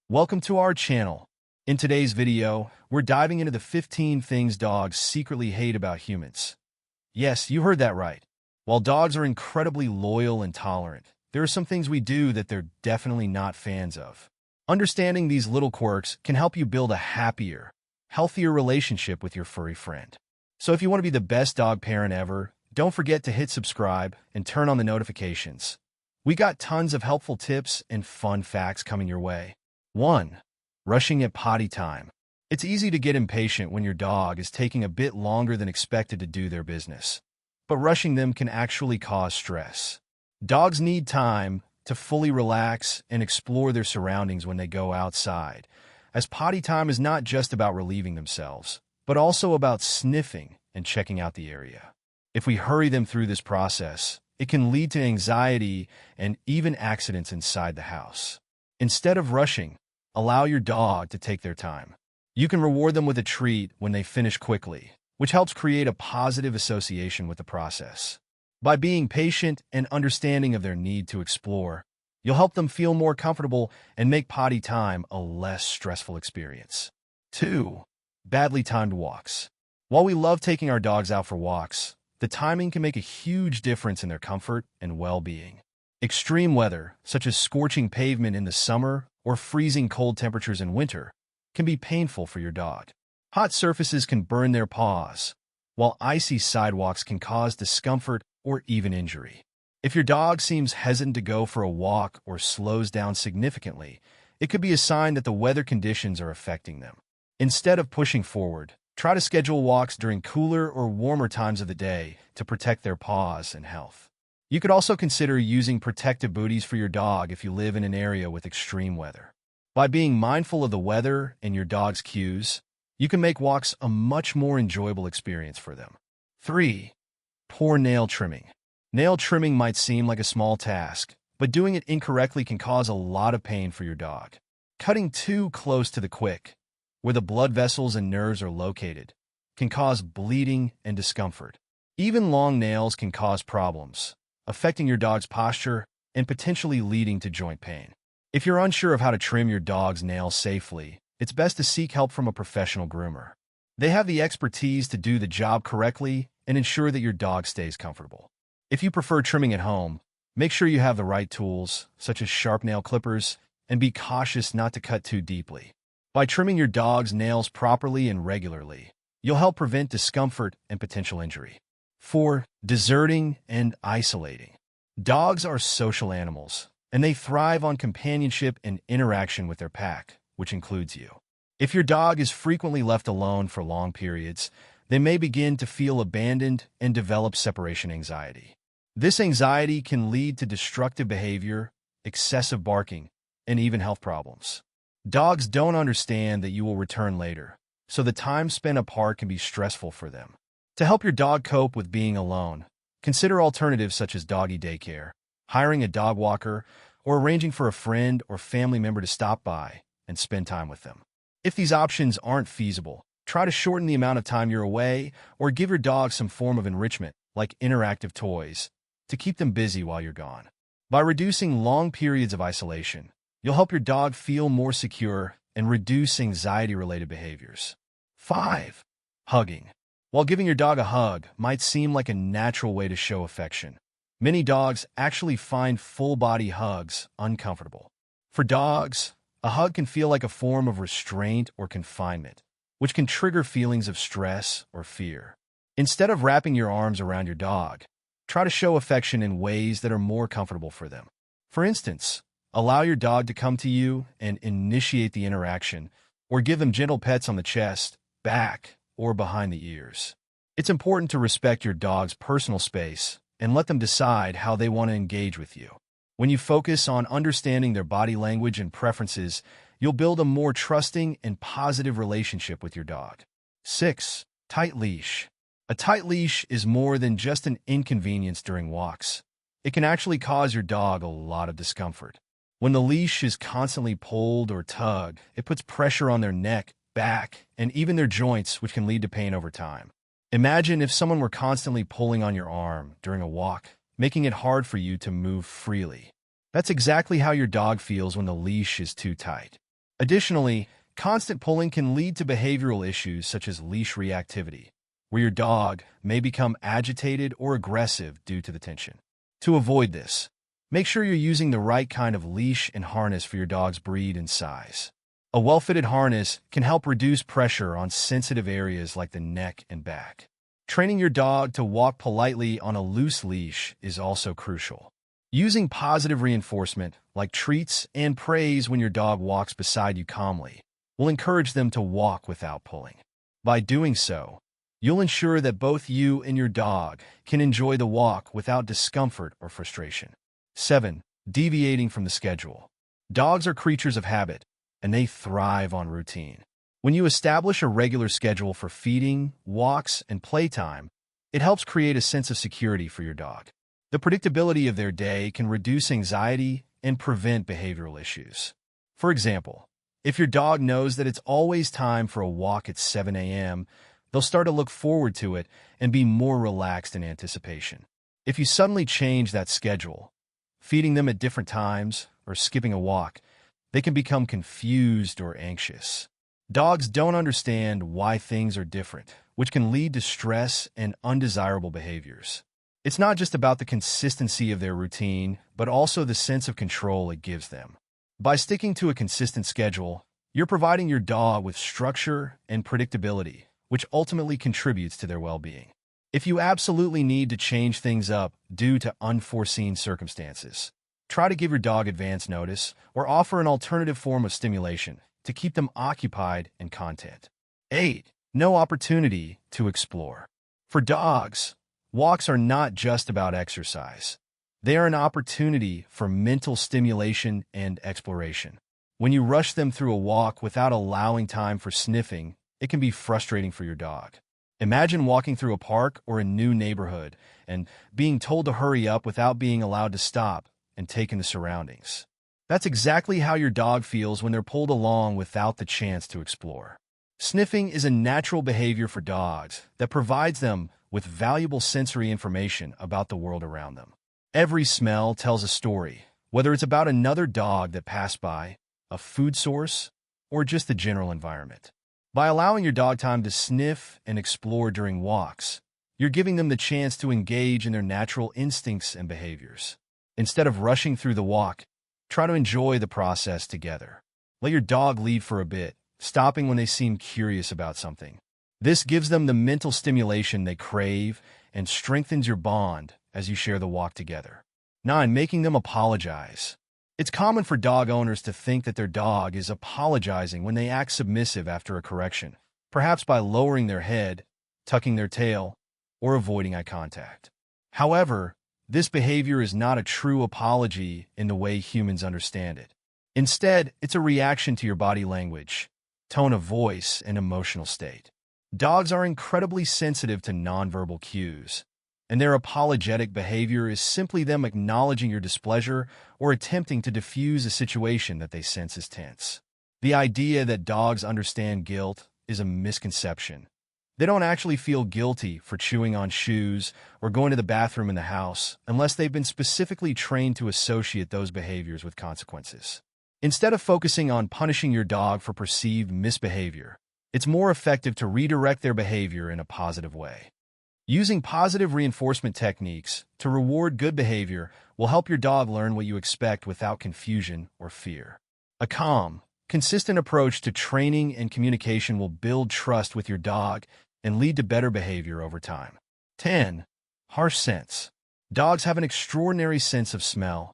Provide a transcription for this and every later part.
Welcome to our channel. In today's video, we're diving into the 15 things dogs secretly hate about humans. Yes, you heard that right. While dogs are incredibly loyal and tolerant, there are some things we do that they're definitely not fans of. Understanding these little quirks can help you build a happier, healthier relationship with your furry friend. So if you want to be the best dog parent ever, don't forget to hit subscribe and turn on the notifications. We got tons of helpful tips and fun facts coming your way. 1. Rushing at potty time. It's easy to get impatient when your dog is taking a bit longer than expected to do their business. But rushing them can actually cause stress. Dogs need time to fully relax and explore their surroundings when they go outside, as potty time is not just about relieving themselves, but also about sniffing and checking out the area. If we hurry them through this process, it can lead to anxiety and even accidents inside the house. Instead of rushing, allow your dog to take their time. You can reward them with a treat when they finish quickly, which helps create a positive association with the process. By being patient and understanding of their need to explore, you'll help them feel more comfortable and make potty time a less stressful experience. 2. Badly timed walks. While we love taking our dogs out for walks, the timing can make a huge difference in their comfort and well-being. Extreme weather, such as scorching pavement in the summer or freezing cold temperatures in winter, can be painful for your dog. Hot surfaces can burn their paws, while icy sidewalks can cause discomfort or even injury. If your dog seems hesitant to go for a walk or slows down significantly, it could be a sign that the weather conditions are affecting them. Instead of pushing forward, try to schedule walks during cooler or warmer times of the day to protect their paws and health. You could also consider using protective booties for your dog if you live in an area with extreme weather. By being mindful of the weather and your dog's cues, you can make walks a much more enjoyable experience for them. 3. Poor nail trimming. Nail trimming might seem like a small task, but doing it incorrectly can cause a lot of pain for your dog. Cutting too close to the quick, where the blood vessels and nerves are located, can cause bleeding and discomfort. Even long nails can cause problems, affecting your dog's posture and potentially leading to joint pain. If you're unsure of how to trim your dog's nails safely, it's best to seek help from a professional groomer. They have the expertise to do the job correctly and ensure that your dog stays comfortable. If you prefer trimming at home, make sure you have the right tools, such as sharp nail clippers, and be cautious not to cut too deeply. By trimming your dog's nails properly and regularly, you'll help prevent discomfort and potential injury. 4. Deserting and isolating. Dogs are social animals, and they thrive on companionship and interaction with their pack, which includes you. If your dog is frequently left alone for long periods, they may begin to feel abandoned and develop separation anxiety. This anxiety can lead to destructive behavior, excessive barking, and even health problems. Dogs don't understand that you will return later, so the time spent apart can be stressful for them. To help your dog cope with being alone, consider alternatives such as doggy daycare, hiring a dog walker, or arranging for a friend or family member to stop by and spend time with them. If these options aren't feasible, try to shorten the amount of time you're away or give your dog some form of enrichment, like interactive toys, to keep them busy while you're gone. By reducing long periods of isolation, you'll help your dog feel more secure and reduce anxiety-related behaviors. 5. Hugging. While giving your dog a hug might seem like a natural way to show affection, many dogs actually find full-body hugs uncomfortable. For dogs, a hug can feel like a form of restraint or confinement, which can trigger feelings of stress or fear. Instead of wrapping your arms around your dog, try to show affection in ways that are more comfortable for them. For instance, allow your dog to come to you and initiate the interaction, or give them gentle pets on the chest, back, or behind the ears. It's important to respect your dog's personal space and let them decide how they want to engage with you. When you focus on understanding their body language and preferences, you'll build a more trusting and positive relationship with your dog. 6. Tight leash. A tight leash is more than just an inconvenience during walks. It can actually cause your dog a lot of discomfort. When the leash is constantly pulled or tugged, it puts pressure on their neck, back, and even their joints, which can lead to pain over time. Imagine if someone were constantly pulling on your arm during a walk, making it hard for you to move freely. That's exactly how your dog feels when the leash is too tight. Additionally, constant pulling can lead to behavioral issues such as leash reactivity, where your dog may become agitated or aggressive due to the tension. To avoid this, make sure you're using the right kind of leash and harness for your dog's breed and size. A well-fitted harness can help reduce pressure on sensitive areas like the neck and back. Training your dog to walk politely on a loose leash is also crucial. Using positive reinforcement, like treats and praise when your dog walks beside you calmly, will encourage them to walk without pulling. By doing so, you'll ensure that both you and your dog can enjoy the walk without discomfort or frustration. 7. Deviating from the schedule. Dogs are creatures of habit, and they thrive on routine. When you establish a regular schedule for feeding, walks, and playtime, it helps create a sense of security for your dog. The predictability of their day can reduce anxiety and prevent behavioral issues. For example, if your dog knows that it's always time for a walk at 7 a.m., they'll start to look forward to it and be more relaxed in anticipation. If you suddenly change that schedule, feeding them at different times or skipping a walk, they can become confused or anxious. Dogs don't understand why things are different, which can lead to stress and undesirable behaviors. It's not just about the consistency of their routine, but also the sense of control it gives them. By sticking to a consistent schedule, you're providing your dog with structure and predictability, which ultimately contributes to their well-being. If you absolutely need to change things up due to unforeseen circumstances, try to give your dog advance notice or offer an alternative form of stimulation to keep them occupied and content. 8. No opportunity to explore. For dogs, walks are not just about exercise. They are an opportunity for mental stimulation and exploration. When you rush them through a walk without allowing time for sniffing, it can be frustrating for your dog. Imagine walking through a park or a new neighborhood and being told to hurry up without being allowed to stop and take in the surroundings. That's exactly how your dog feels when they're pulled along without the chance to explore. Sniffing is a natural behavior for dogs that provides them with valuable sensory information about the world around them. Every smell tells a story, whether it's about another dog that passed by, a food source, or just the general environment. By allowing your dog time to sniff and explore during walks, you're giving them the chance to engage in their natural instincts and behaviors. Instead of rushing through the walk, try to enjoy the process together. Let your dog lead for a bit, stopping when they seem curious about something. This gives them the mental stimulation they crave and strengthens your bond as you share the walk together. 9. Making them apologize. It's common for dog owners to think that their dog is apologizing when they act submissive after a correction, perhaps by lowering their head, tucking their tail, or avoiding eye contact. However, this behavior is not a true apology in the way humans understand it. Instead, it's a reaction to your body language, tone of voice, and emotional state. Dogs are incredibly sensitive to nonverbal cues, and their apologetic behavior is simply them acknowledging your displeasure or attempting to diffuse a situation that they sense is tense. The idea that dogs understand guilt is a misconception. They don't actually feel guilty for chewing on shoes or going to the bathroom in the house unless they've been specifically trained to associate those behaviors with consequences. Instead of focusing on punishing your dog for perceived misbehavior, it's more effective to redirect their behavior in a positive way. Using positive reinforcement techniques to reward good behavior will help your dog learn what you expect without confusion or fear. A calm, consistent approach to training and communication will build trust with your dog and lead to better behavior over time. 10. Harsh scents. Dogs have an extraordinary sense of smell,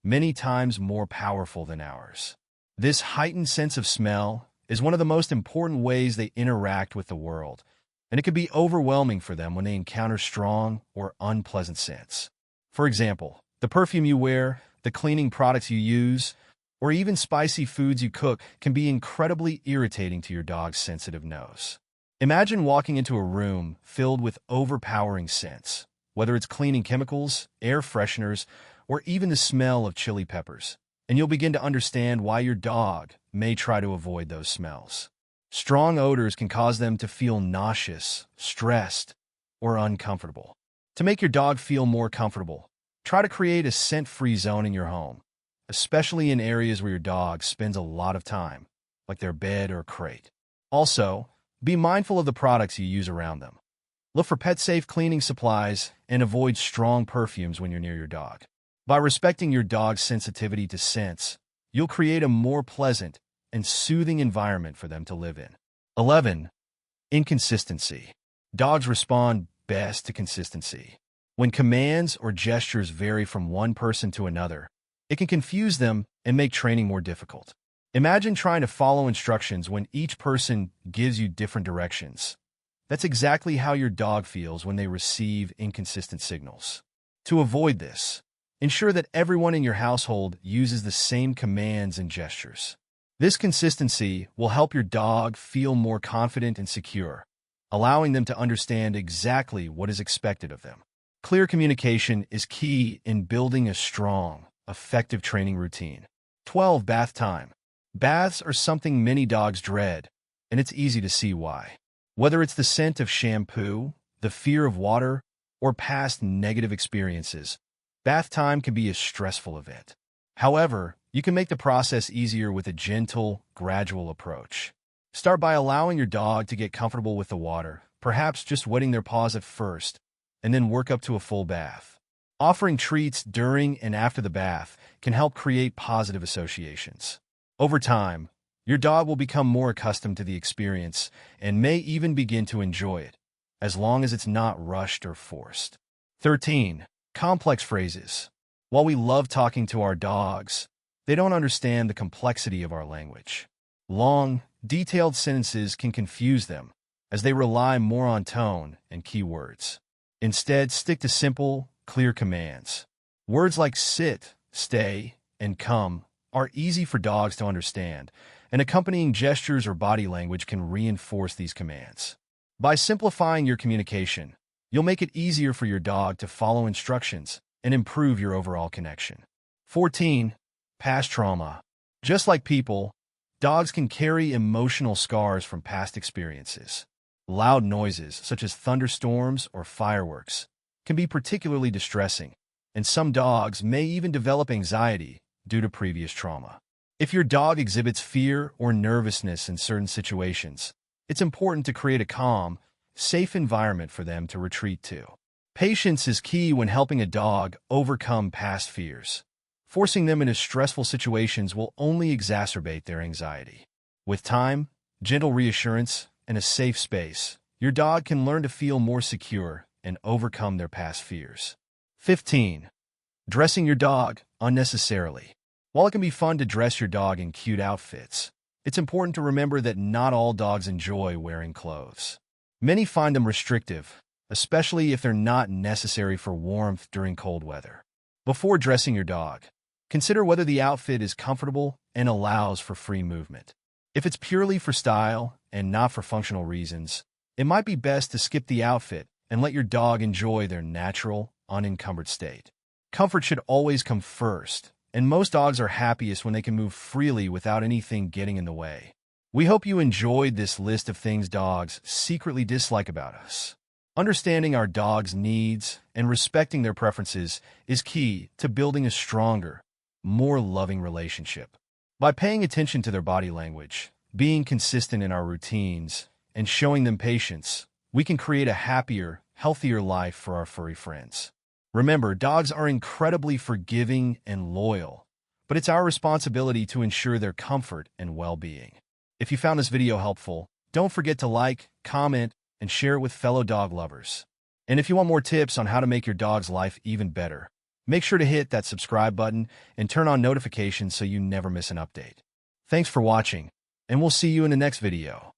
many times more powerful than ours. This heightened sense of smell is one of the most important ways they interact with the world, and it can be overwhelming for them when they encounter strong or unpleasant scents. For example, the perfume you wear, the cleaning products you use, or even spicy foods you cook can be incredibly irritating to your dog's sensitive nose. Imagine walking into a room filled with overpowering scents, whether it's cleaning chemicals, air fresheners, or even the smell of chili peppers, and you'll begin to understand why your dog may try to avoid those smells. Strong odors can cause them to feel nauseous, stressed, or uncomfortable. To make your dog feel more comfortable, try to create a scent-free zone in your home, especially in areas where your dog spends a lot of time. like their bed or crate. Also, be mindful of the products you use around them. Look for pet-safe cleaning supplies and avoid strong perfumes when you're near your dog. By respecting your dog's sensitivity to scents, you'll create a more pleasant and soothing environment for them to live in. 11. Inconsistency. Dogs respond best to consistency. When commands or gestures vary from one person to another, it can confuse them and make training more difficult. Imagine trying to follow instructions when each person gives you different directions. That's exactly how your dog feels when they receive inconsistent signals. To avoid this, ensure that everyone in your household uses the same commands and gestures. This consistency will help your dog feel more confident and secure, allowing them to understand exactly what is expected of them. Clear communication is key in building a strong, effective training routine. 12. Bath time. Baths are something many dogs dread, and it's easy to see why. Whether it's the scent of shampoo, the fear of water, or past negative experiences, bath time can be a stressful event. However, you can make the process easier with a gentle, gradual approach. Start by allowing your dog to get comfortable with the water, perhaps just wetting their paws at first, and then work up to a full bath. Offering treats during and after the bath can help create positive associations. Over time, your dog will become more accustomed to the experience and may even begin to enjoy it, as long as it's not rushed or forced. 13. Complex phrases. While we love talking to our dogs, they don't understand the complexity of our language. Long, detailed sentences can confuse them, as they rely more on tone and keywords. Instead, stick to simple, clear commands. Words like sit, stay, and come are easy for dogs to understand, and accompanying gestures or body language can reinforce these commands. By simplifying your communication, you'll make it easier for your dog to follow instructions and improve your overall connection. 14. Past trauma. Just like people, dogs can carry emotional scars from past experiences. Loud noises, such as thunderstorms or fireworks, can be particularly distressing, and some dogs may even develop anxiety due to previous trauma. If your dog exhibits fear or nervousness in certain situations, it's important to create a calm, safe environment for them to retreat to. Patience is key when helping a dog overcome past fears. Forcing them into stressful situations will only exacerbate their anxiety. With time, gentle reassurance, and a safe space, your dog can learn to feel more secure and overcome their past fears. 15. Dressing your dog unnecessarily. While it can be fun to dress your dog in cute outfits, it's important to remember that not all dogs enjoy wearing clothes. Many find them restrictive, especially if they're not necessary for warmth during cold weather. Before dressing your dog, consider whether the outfit is comfortable and allows for free movement. If it's purely for style and not for functional reasons, it might be best to skip the outfit and let your dog enjoy their natural, unencumbered state. Comfort should always come first, and most dogs are happiest when they can move freely without anything getting in the way. We hope you enjoyed this list of things dogs secretly dislike about us. Understanding our dogs' needs and respecting their preferences is key to building a stronger, more loving relationship. By paying attention to their body language, being consistent in our routines, and showing them patience, we can create a happier, healthier life for our furry friends. Remember, dogs are incredibly forgiving and loyal, but it's our responsibility to ensure their comfort and well-being. If you found this video helpful, don't forget to like, comment, and share it with fellow dog lovers. And if you want more tips on how to make your dog's life even better, make sure to hit that subscribe button and turn on notifications so you never miss an update. Thanks for watching, and we'll see you in the next video.